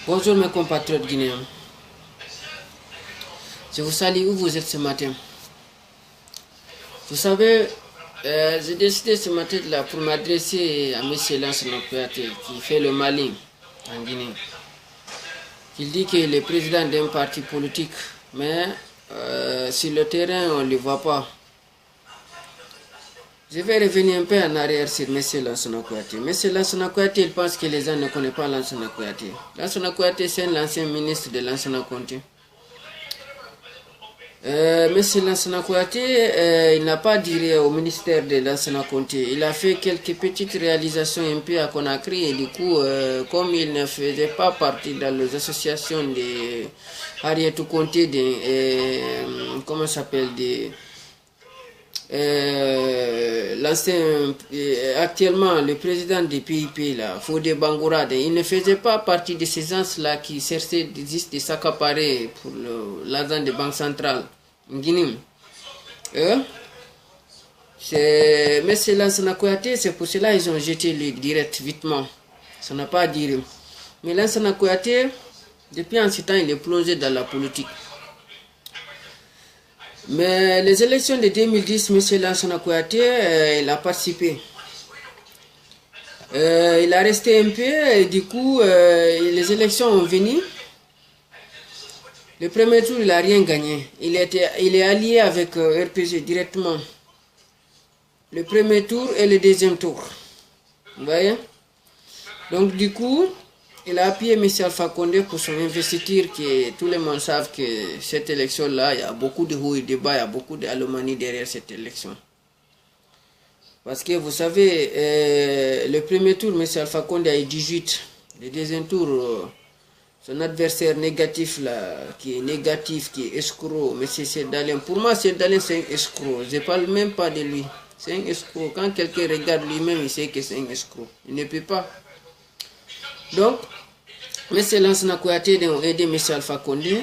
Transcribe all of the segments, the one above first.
Bonjour mes compatriotes guinéens. Je vous salue où vous êtes ce matin. Vous savez, j'ai décidé ce matin là pour m'adresser à M. Lansana Kouyaté qui fait le malin en Guinée. Il dit qu'il est président d'un parti politique, mais sur le terrain on ne le voit pas. Je vais revenir un peu en arrière sur M. Lansana Kouyaté. M. Lansana Kouyaté, il pense que les gens ne connaissent pas Lansana Kouyaté. Lansana Kouyaté, c'est l'ancien ministre de Lansana Conté. M. Lansana Kouyaté, il n'a pas duré au ministère de Lansana Conté. Il a fait quelques petites réalisations un peu à Conakry et du coup, comme il ne faisait pas partie dans les associations de Harriet Conté, comment ça s'appelle, l'ancien, actuellement le président du PIP, là, Fodé Bangourade, il ne faisait pas partie de ces gens-là qui cherchaient juste de s'accaparer pour l'argent de Banque centrale en Guinée. Mais Lansana Kouyaté, c'est pour cela qu'ils ont jeté le direct vitement. Ça n'a pas duré. Mais Lansana Kouyaté, depuis un certain temps, il est plongé dans la politique. Mais les élections de 2010, M. Lansana Kouyaté, il a participé. Il a resté un peu et du coup, les élections ont venu. Le premier tour, il n'a rien gagné. Il est allié avec RPG directement. Le premier tour et le deuxième tour. Vous voyez? Donc du coup, il a appuyé M. Alpha Condé pour son investiture, que tout le monde savent que cette élection-là, il y a beaucoup de hauts et de bas, il y a beaucoup d'alomanie derrière cette élection. Parce que vous savez, le premier tour, M. Alpha Condé a eu 18. Le deuxième tour, son adversaire négatif, là, qui est escroc, M. Sedalen. Pour moi, Sedalen, c'est un escroc. Je ne parle même pas de lui. C'est un escroc. Quand quelqu'un regarde lui-même, il sait que c'est un escroc. Il ne peut pas. Donc, M. Lansana Kouyaté a aidé M. Alpha Condé.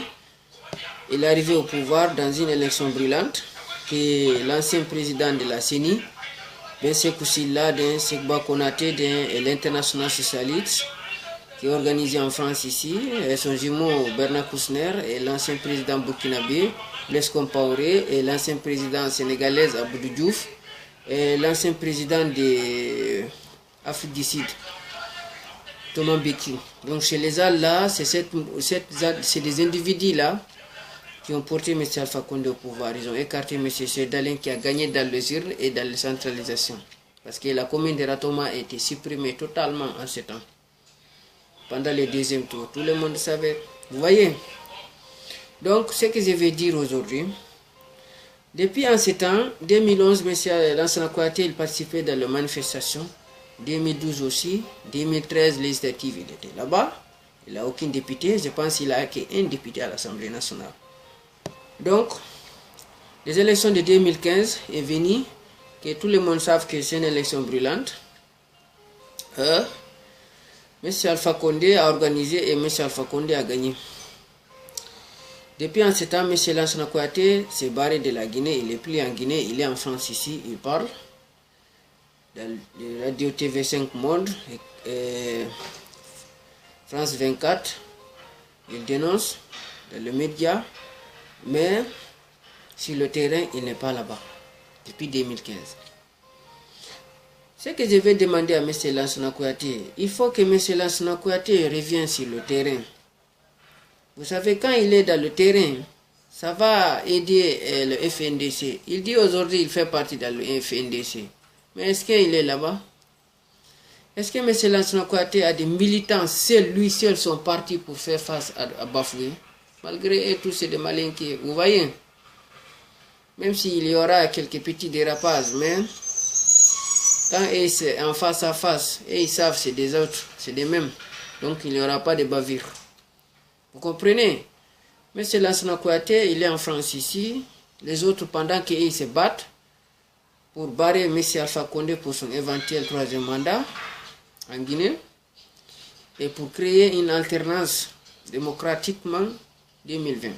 Il est arrivé au pouvoir dans une élection brûlante, que l'ancien président de la CENI, Ben Sekou Sylla, Sekba Konaté et l'International Socialiste, qui est organisé en France ici, et son jumeau Bernard Kouchner, et l'ancien président burkinabé, Blaise Compaoré, et l'ancien président sénégalais Abdou Diouf, et l'ancien président de l'Afrique du Sud, Thomas Béki. Donc chez les gens là, c'est des individus là qui ont porté M. Alpha Condé au pouvoir. Ils ont écarté M. Sedalen qui a gagné dans le ZIR et dans la centralisation. Parce que la commune de Ratoma a été supprimée totalement en ce temps. Pendant le deuxième tour, tout le monde savait. Vous voyez? Donc ce que je vais dire aujourd'hui, depuis en ce temps, 2011, M. Lansana Kouyaté, il participait dans les manifestations. 2012 aussi, 2013 législative, il était là-bas. Il n'a aucun député, je pense qu'il a qu'un député à l'Assemblée nationale. Donc, les élections de 2015 est venu, que tout le monde savent que c'est une élection brûlante. M. Alpha Condé a organisé et M. Alpha Condé a gagné. Depuis en ce temps, M. Lansana Kouyaté s'est barré de la Guinée, il n'est plus en Guinée, il est en France ici, il parle. Dans le radio TV5 Monde, France 24, il dénonce dans le média, mais sur le terrain, il n'est pas là-bas, depuis 2015. Ce que je vais demander à M. Lansana Kouyaté, il faut que M. Lansana Kouyaté revienne sur le terrain. Vous savez, quand il est dans le terrain, ça va aider le FNDC. Il dit aujourd'hui qu'il fait partie dans le FNDC. Mais est-ce qu'il est là-bas? Est-ce que M. Lansana Kouyaté a des militants, seul, lui seul, son parti pour faire face à Bafoué? Malgré tous ces malinqués, vous voyez? Même s'il y aura quelques petits dérapages, mais quand c'est en face à face, et ils savent c'est des autres, c'est des mêmes. Donc il n'y aura pas de bavure. Vous comprenez? M. Lansana Kouyaté, il est en France ici. Les autres, pendant qu'ils se battent, pour barrer M. Alpha Condé pour son éventuel troisième mandat en Guinée et pour créer une alternance démocratiquement 2020.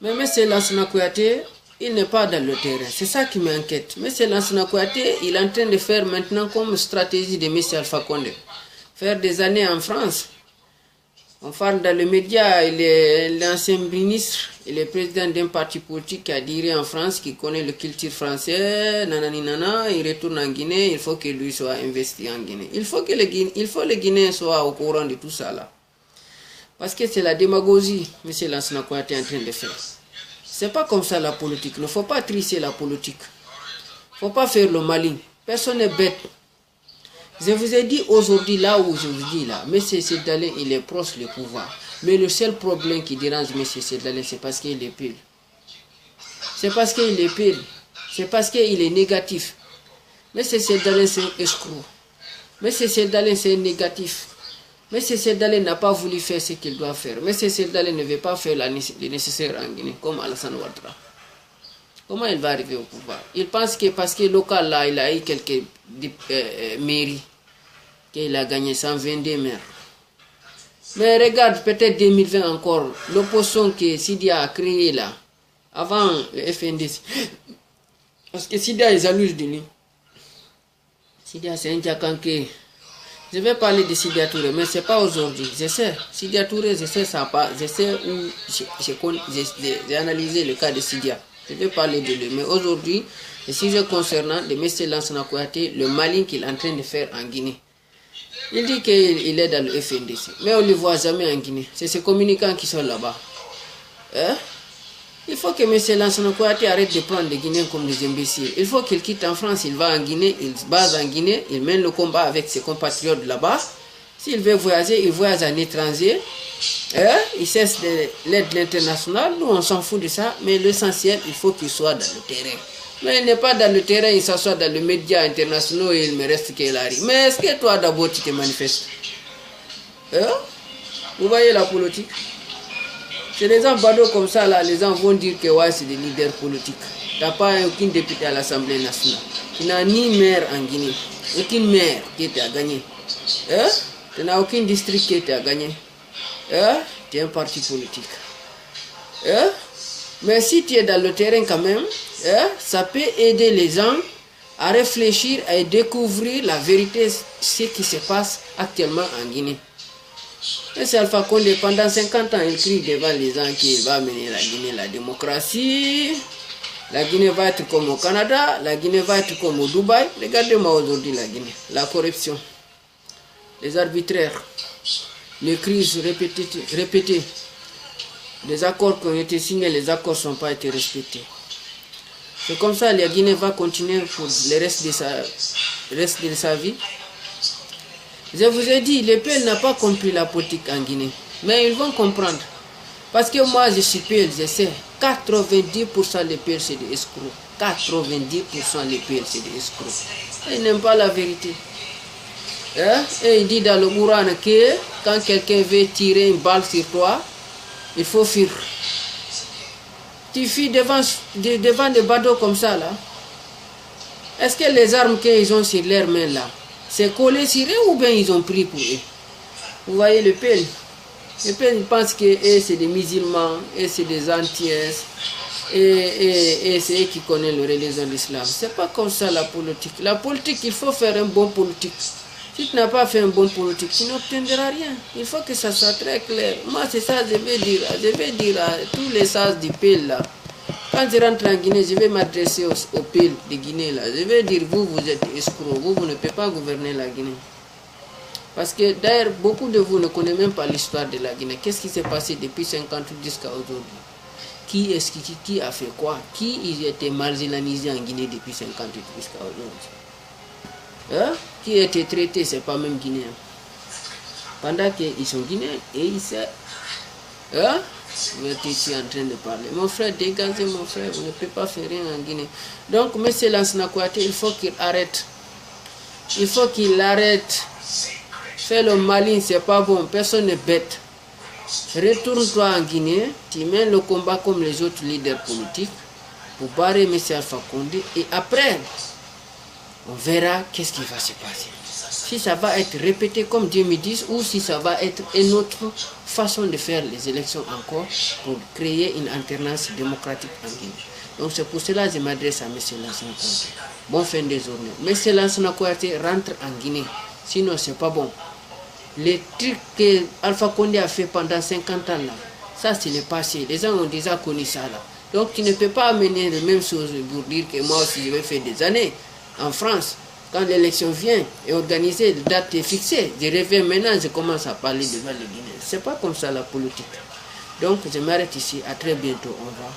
Mais M. Lansana Kouyaté, il n'est pas dans le terrain. C'est ça qui m'inquiète. M. Lansana Kouyaté, il est en train de faire maintenant comme stratégie de M. Alpha Condé. Faire des années en France On parle dans le média, il est l'ancien ministre, il est président d'un parti politique qui a dirigé en France, qui connaît la culture française, nanani nana, il retourne en Guinée, il faut que lui soit investi en Guinée. Il faut que les Guinéens soient au courant de tout ça là. Parce que c'est la démagogie, M. Lansana Kouyaté est en train de faire. C'est pas comme ça la politique, il ne faut pas trisser la politique. Il ne faut pas faire le malin. Personne n'est bête. Je vous ai dit aujourd'hui, là où je vous dis là, M. Seydalin, il est proche du pouvoir. Mais le seul problème qui dérange M. Seydalin, c'est parce qu'il est pile. C'est parce qu'il est pile. C'est parce qu'il est négatif. M. Seydalin, c'est un escroc. M. Seydalin, c'est négatif. M. Seydalin n'a pas voulu faire ce qu'il doit faire. M. Seydalin ne veut pas faire le nécessaire en Guinée, comme Alassane Ouattara. Comment il va arriver au pouvoir? Il pense que parce que local là, il a eu quelques mairies, qu'il a gagné 122 maires. Mais regarde, peut-être 2020 encore, l'opposition que Sidia a créée là, avant le FNDC. Parce que Sidia est jaloux de lui. Sidia, c'est un Diakanké. Je vais parler de Sidia Touré, mais ce n'est pas aujourd'hui. Je sais, Sidia Touré, je sais ça pas. Je sais où j'ai analysé le cas de Sidia. Je vais parler de lui. Mais aujourd'hui, le sujet concernant le M. Lansana Kouyaté, le malin qu'il est en train de faire en Guinée. Il dit qu'il est dans le FNDC, mais on ne le voit jamais en Guinée. C'est ces communicants qui sont là-bas. Hein? Il faut que M. Lansana Kouyaté arrête de prendre les Guinéens comme des imbéciles. Il faut qu'il quitte en France, il va en Guinée, il se base en Guinée, il mène le combat avec ses compatriotes là-bas. S'il veut voyager, il voyage en étranger. Hein? Il cesse l'aide de l'international. Nous, on s'en fout de ça, mais l'essentiel, il faut qu'il soit dans le terrain. Mais il n'est pas dans le terrain, il s'assoit dans les médias internationaux et il me reste qu'il arrive. Mais est-ce que toi d'abord tu te manifestes? Hein? Vous voyez la politique? C'est des gens badauds comme ça là, les gens vont dire que ouais, c'est des leaders politiques. Tu n'as pas aucun député à l'Assemblée nationale. Tu n'as ni maire en Guinée, aucune maire qui t'a gagné. Hein? Tu n'as aucun district qui t'a gagné. Hein? Tu es un parti politique. Hein? Mais si tu es dans le terrain quand même, ça peut aider les gens à réfléchir, à découvrir la vérité, ce qui se passe actuellement en Guinée. Et c'est Alpha Condé, pendant 50 ans, il crie devant les gens qu'il va mener la Guinée, la démocratie. La Guinée va être comme au Canada, la Guinée va être comme au Dubaï. Regardez-moi aujourd'hui la Guinée, la corruption, les arbitraires, les crises répétées. Les accords qui ont été signés, les accords ne sont pas été respectés. C'est comme ça, la Guinée va continuer pour le reste de sa vie. Je vous ai dit, les PL n'ont pas compris la politique en Guinée. Mais ils vont comprendre. Parce que moi, je suis PL, je sais. 90% des PL, c'est des escrocs. 90% des PL, c'est des escrocs. Ils n'aiment pas la vérité. Hein? Et il dit dans le Coran que quand quelqu'un veut tirer une balle sur toi, il faut fuir. Tu fuis devant des badauds comme ça là. Est-ce que les armes qu'ils ont sur leurs mains là, c'est collé sur eux ou bien ils ont pris pour eux? Vous voyez le PL. Le PL, ils pensent que c'est des musulmans, et c'est des antiens, et c'est eux qui connaissent la religion de l'islam. C'est pas comme ça la politique. La politique, il faut faire un bon politique. Si tu n'as pas fait un bon politique, tu n'obtiendras rien. Il faut que ça soit très clair. Moi, c'est ça que je vais dire. Je vais dire à tous les sages du PL là. Quand je rentre en Guinée, je vais m'adresser au PL de Guinée là. Je vais dire, vous êtes escrocs. Vous ne pouvez pas gouverner la Guinée. Parce que d'ailleurs, beaucoup de vous ne connaissez même pas l'histoire de la Guinée. Qu'est-ce qui s'est passé depuis 58 jusqu'à aujourd'hui? Qui a fait quoi? Qui ils étaient marginalisés en Guinée depuis 58 jusqu'à aujourd'hui? Hein? Qui a été traité, c'est pas même Guinéen. Pendant qu'ils sont Guinéens, et ils savent. Hein? Vous êtes ici en train de parler. Mon frère, dégagez mon frère, vous ne pouvez pas faire rien en Guinée. Donc, M. Lansana Kouyaté, il faut qu'il arrête. Il faut qu'il arrête. Fais le malin, c'est pas bon, personne n'est bête. Retourne-toi en Guinée, tu mènes le combat comme les autres leaders politiques pour barrer M. Alpha Condé et après, on verra qu'est-ce qui va se passer. Si ça va être répété comme 2010 ou si ça va être une autre façon de faire les élections encore pour créer une alternance démocratique en Guinée. Donc c'est pour cela que je m'adresse à M. Lansana Kouyaté. Bonne fin de journée. M. Lansana Kouyaté rentre en Guinée. Sinon, c'est pas bon. Les trucs que Alpha Condé a fait pendant 50 ans là, ça c'est le passé. Les gens ont déjà connu ça là. Donc tu ne peux pas amener les mêmes choses pour dire que moi aussi je vais faire des années en France. Quand l'élection vient et organisée, la date est fixée. Je reviens maintenant, je commence à parler devant les Guinéens. C'est pas comme ça la politique. Donc je m'arrête ici. À très bientôt. Au revoir.